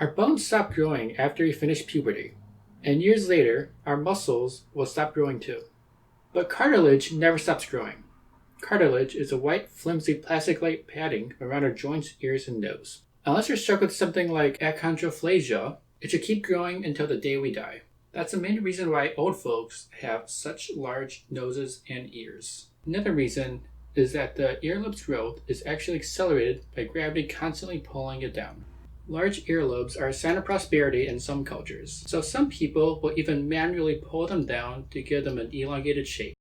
Our bones stop growing after we finish puberty, and years later, our muscles will stop growing too. But cartilage never stops growing. Cartilage is a white, flimsy, plastic-like padding around our joints, ears, and nose. Unless you're struck with something like achondroplasia, it should keep growing until the day we die. That's the main reason why old folks have such large noses and ears. Another reason is that the earlobe's growth is actually accelerated by gravity constantly pulling it down. Large earlobes are a sign of prosperity in some cultures, so some people will even manually pull them down to give them an elongated shape.